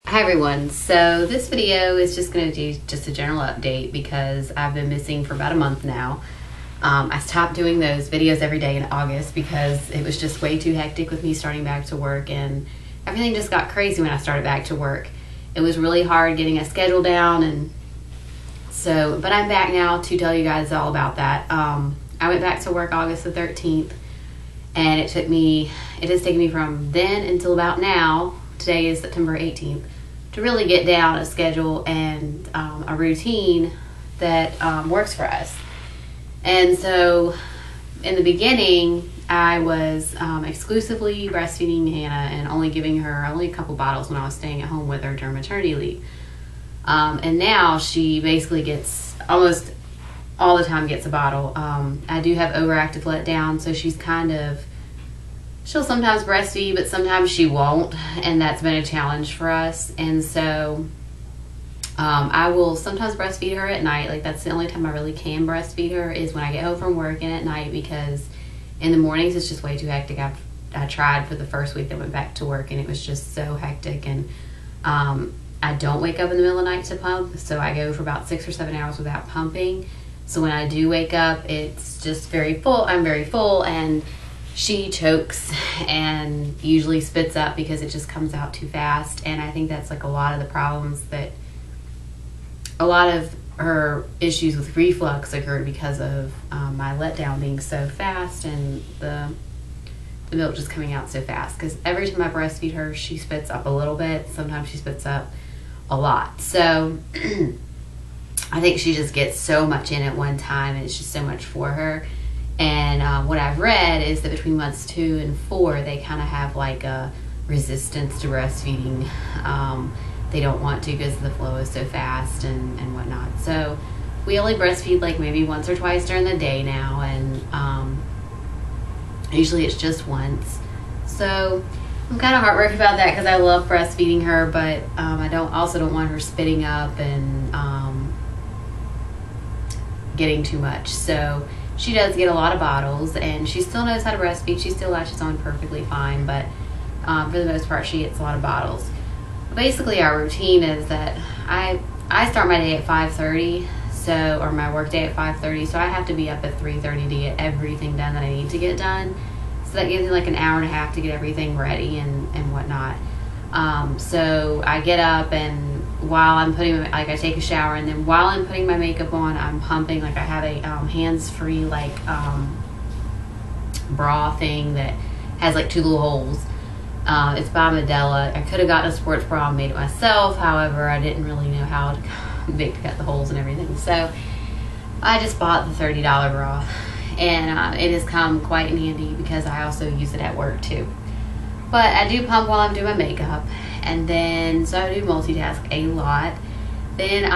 Hi everyone, so this video is just going to do just a general update because I've been missing for about a month now. I stopped doing those videos every day in August because it was just way too hectic with me starting back to work, and everything just got crazy when I started back to work. It was really hard getting a schedule down, and so, but I'm back now to tell you guys all about that. I went back to work August the 13th, and it has taken me from then until about now, today is September 18th, to really get down a schedule and a routine that works for us. And so in the beginning, I was exclusively breastfeeding Hannah and only giving her a couple bottles when I was staying at home with her during maternity leave. And now she basically gets, almost all the time gets a bottle. I do have overactive letdown, so she'll sometimes breastfeed, but sometimes she won't, and that's been a challenge for us. And so I will sometimes breastfeed her at night. Like, that's the only time I really can breastfeed her is when I get home from work and at night, because in the mornings it's just way too hectic. I tried for the first week that I went back to work, and it was just so hectic. And I don't wake up in the middle of the night to pump, so I go for about 6 or 7 hours without pumping. So when I do wake up, it's just very full. I'm very full, and she chokes and usually spits up because it just comes out too fast. And I think that's like a lot of the problems that a lot of her issues with reflux occurred because of my letdown being so fast and the milk just coming out so fast. Because every time I breastfeed her, she spits up a little bit. Sometimes she spits up a lot. So I think she just gets so much in at one time, and it's just so much for her. And what I've read is that between months 2 and 4, they kind of have like a resistance to breastfeeding. They don't want to because the flow is so fast and whatnot. So we only breastfeed like maybe once or twice during the day now, and usually it's just once. So I'm kind of heartbroken about that because I love breastfeeding her, but I don't want her spitting up and getting too much. So she does get a lot of bottles, and she still knows how to breastfeed. She still latches on perfectly fine, but for the most part, she gets a lot of bottles. Basically, our routine is that I start my day at 5:30, or my work day at 5:30, so I have to be up at 3:30 to get everything done that I need to get done. So that gives me like an hour and a half to get everything ready and whatnot. So I get up, and while I'm I take a shower, and then while I'm putting my makeup on, I'm pumping. Like, I have a hands-free bra thing that has like 2 little holes. It's by Medela. I could have gotten a sports bra and made it myself. However, I didn't really know how to cut the holes and everything. So I just bought the $30 bra, and it has come quite in handy because I also use it at work too. But I do pump while I'm doing my makeup, and then so I do multitask a lot. Then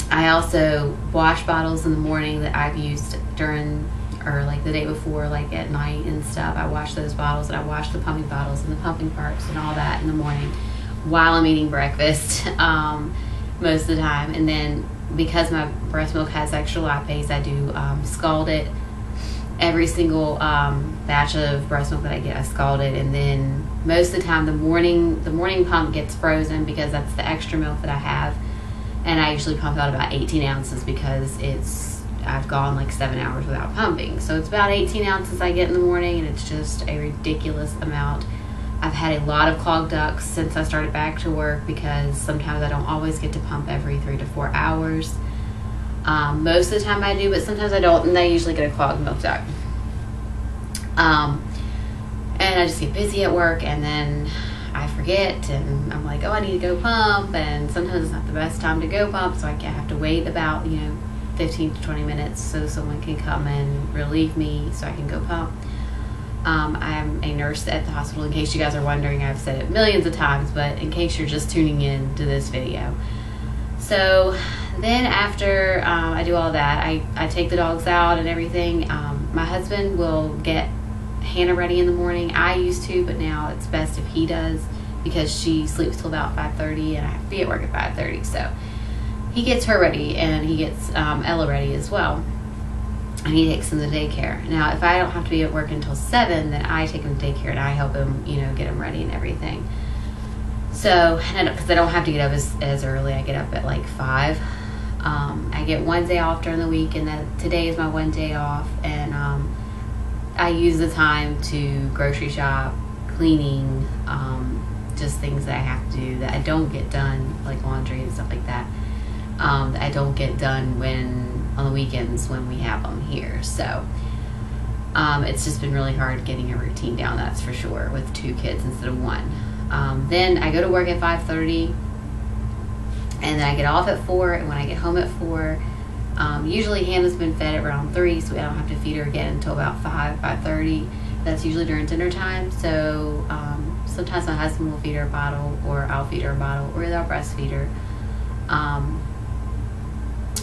I also wash bottles in the morning that I've used during, or like the day before, like at night and stuff. I wash those bottles, and I wash the pumping bottles and the pumping parts and all that in the morning while I'm eating breakfast most of the time. And then because my breast milk has extra lipase, I do scald it. Every single batch of breast milk that I get, I scald it, and then most of the time the morning pump gets frozen because that's the extra milk that I have, and I usually pump out about 18 ounces because I've gone like 7 hours without pumping. So it's about 18 ounces I get in the morning, and it's just a ridiculous amount. I've had a lot of clogged ducts since I started back to work because sometimes I don't always get to pump every 3 to 4 hours. Most of the time I do, but sometimes I don't, and I usually get a clogged milk duct. And I just get busy at work, and then I forget, and I'm like, oh, I need to go pump, and sometimes it's not the best time to go pump, so I have to wait about 15 to 20 minutes so someone can come and relieve me so I can go pump. I'm a nurse at the hospital, in case you guys are wondering. I've said it millions of times, but in case you're just tuning in to this video. So then after I do all that, I take the dogs out and everything. My husband will get Hannah ready in the morning. I used to, but now it's best if he does because she sleeps till about 5:30, and I have to be at work at 5:30. So he gets her ready, and he gets Ella ready as well. and he takes him to daycare. Now, if I don't have to be at work until 7, then I take him to daycare and I help him, you know, get him ready and everything. So, because I don't have to get up as early, I get up at like 5. I get one day off during the week, and then today is my one day off, and I use the time to grocery shop, cleaning, just things that I have to do that I don't get done, like laundry and stuff like that. That I don't get done on the weekends when we have them here. So it's just been really hard getting a routine down, that's for sure, with 2 kids instead of 1. Then I go to work at 5:30, and then I get off at 4, and when I get home at 4, usually Hannah's been fed around 3, so I don't have to feed her again until about 5:30. That's usually during dinner time. So sometimes my husband will feed her a bottle, or I'll feed her a bottle, or I'll breastfeed her.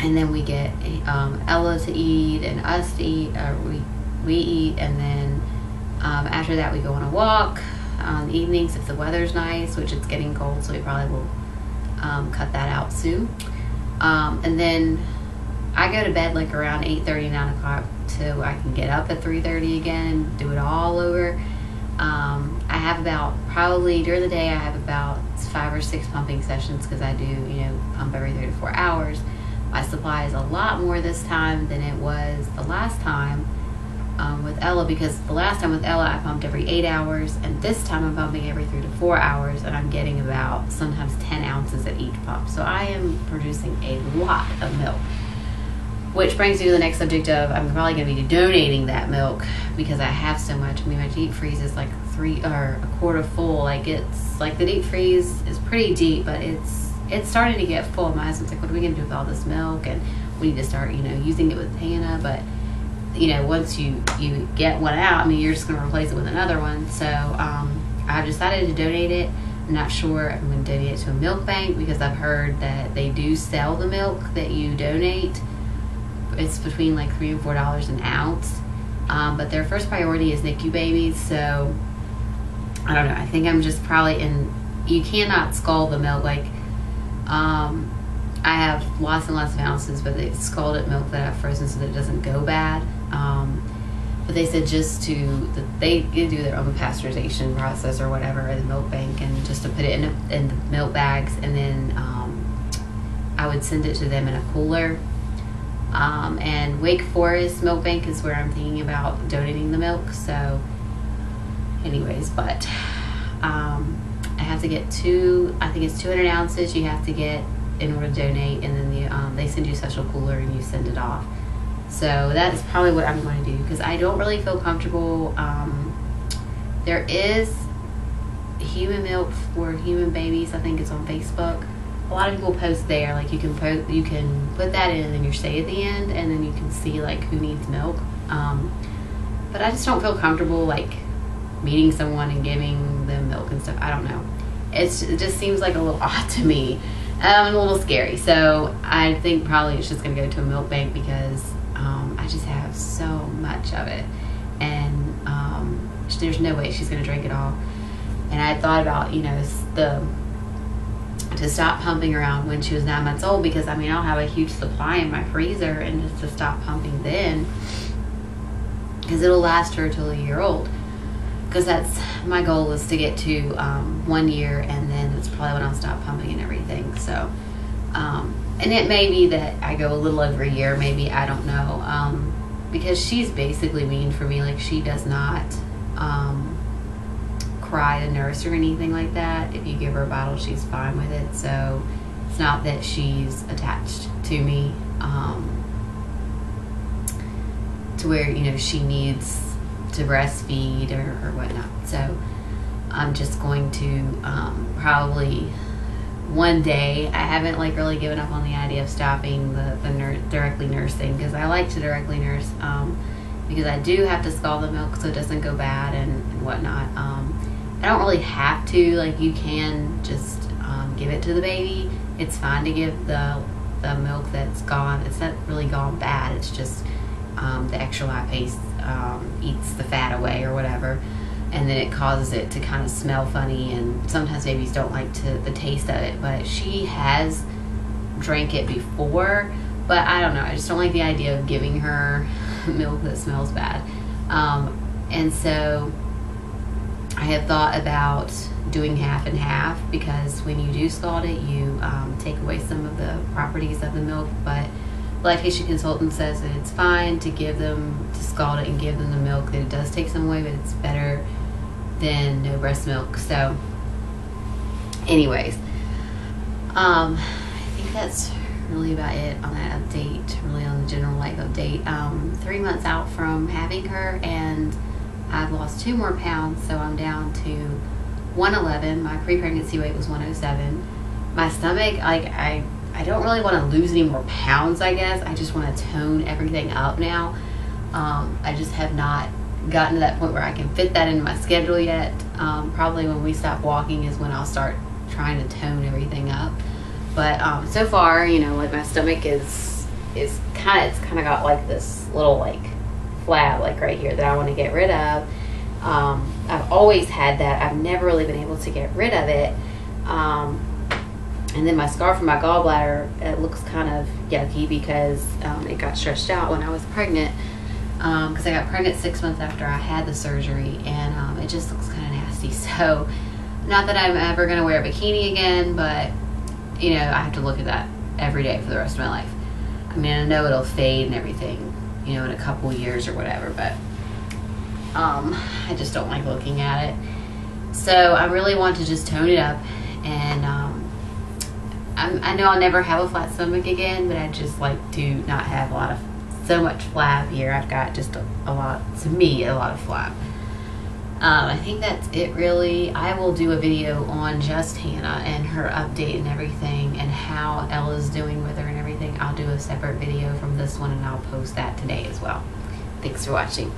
And then we get Ella to eat and us to eat. We eat, and then after that we go on a walk on the evenings if the weather's nice, which it's getting cold, so we probably will cut that out soon. And then I go to bed like around 8:30, 9 o'clock, so I can get up at 3:30 again and do it all over. I have probably during the day I have about 5 or 6 pumping sessions, because I do, pump every 3 to 4 hours. My supply is a lot more this time than it was the last time with Ella, because the last time with Ella I pumped every 8 hours, and this time I'm pumping every 3 to 4 hours, and I'm getting about sometimes 10 ounces at each pump. So I am producing a lot of milk, which brings me to the next subject of I'm probably going to be donating that milk, because I have so much. I mean, my deep freeze is like a quarter full. Like, it's like the deep freeze is pretty deep, but it's starting to get full. My husband's like, what are we going to do with all this milk? And we need to start, using it with Hannah. But, once you get one out, I mean, you're just going to replace it with another one. So I've decided to donate it. I'm not sure if I'm going to donate it to a milk bank, because I've heard that they do sell the milk that you donate. It's between like $3 and $4 an ounce. But their first priority is NICU babies. So I don't know. I think I'm just probably you cannot scald the milk. Like, I have lots and lots of ounces, but it's scalded milk that I've frozen so that it doesn't go bad. But they said they do their own pasteurization process or whatever at the milk bank, and just to put it in the milk bags, and then I would send it to them in a cooler. And Wake Forest Milk Bank is where I'm thinking about donating the milk. So anyways, but I have to get I think it's 200 ounces you have to get in order to donate, and then they send you a special cooler and you send it off. So that's probably what I'm going to do, because I don't really feel comfortable. There is human milk for human babies. I think it's on Facebook. A lot of people post there, like you can put that in and then you stay at the end, and then you can see like who needs milk. But I just don't feel comfortable like meeting someone and giving them milk and stuff. I don't know. It just seems like a little odd to me. A little scary. So I think probably it's just going to go to a milk bank, because I just have so much of it, and there's no way she's going to drink it all. And I thought about to stop pumping around when she was 9 months old, because I mean I'll have a huge supply in my freezer, and just to stop pumping then, because it'll last her till a year old, because that's my goal is to get to 1 year, and then it's probably when I'll stop pumping and everything. So and it may be that I go a little over a year, maybe, I don't know, because she's basically weaned for me. Like, she does not cry to nurse or anything like that. If you give her a bottle, she's fine with it. So it's not that she's attached to me to where she needs to breastfeed or whatnot. So I'm just going to probably one day, I haven't like really given up on the idea of stopping the directly nursing, because I like to directly nurse, because I do have to scald the milk so it doesn't go bad and whatnot. I don't really have to, like, you can just give it to the baby. It's fine to give the milk that's gone. It's not really gone bad. It's just the extra lactase eats the fat away or whatever, and then it causes it to kind of smell funny, and sometimes babies don't like the taste of it. But she has drank it before, but I don't know. I just don't like the idea of giving her milk that smells bad. And so I have thought about doing half and half, because when you do scald it, you take away some of the properties of the milk. But the lactation consultant says that it's fine to scald it and give them the milk, that it does take some away, but it's better than no breast milk. So anyways, I think that's really about it on that update, really on the general life update. 3 months out from having her, and I've lost 2 more pounds, so I'm down to 111. My pre-pregnancy weight was 107. My stomach, like, I don't really want to lose any more pounds, I guess. I just want to tone everything up now. I just have not gotten to that point where I can fit that into my schedule yet. Probably when we stop walking is when I'll start trying to tone everything up. But so far, you know, like, my stomach is kind of got like this little like flab like right here that I want to get rid of. I've always had that. I've never really been able to get rid of it. And then my scar from my gallbladder, it looks kind of yucky because it got stretched out when I was pregnant, because I got pregnant 6 months after I had the surgery, and it just looks kind of nasty. So not that I'm ever going to wear a bikini again, but you know, I have to look at that every day for the rest of my life. I mean, I know it'll fade and everything, you know, in a couple years or whatever, but I just don't like looking at it. So I really want to just tone it up, and I know I'll never have a flat stomach again, but I just like to not have so much flab here. I've got just a lot of flab. I think that's it really. I will do a video on just Hannah and her update and everything, and how Ella's doing with her and everything. I'll do a separate video from this one, and I'll post that today as well. Thanks for watching.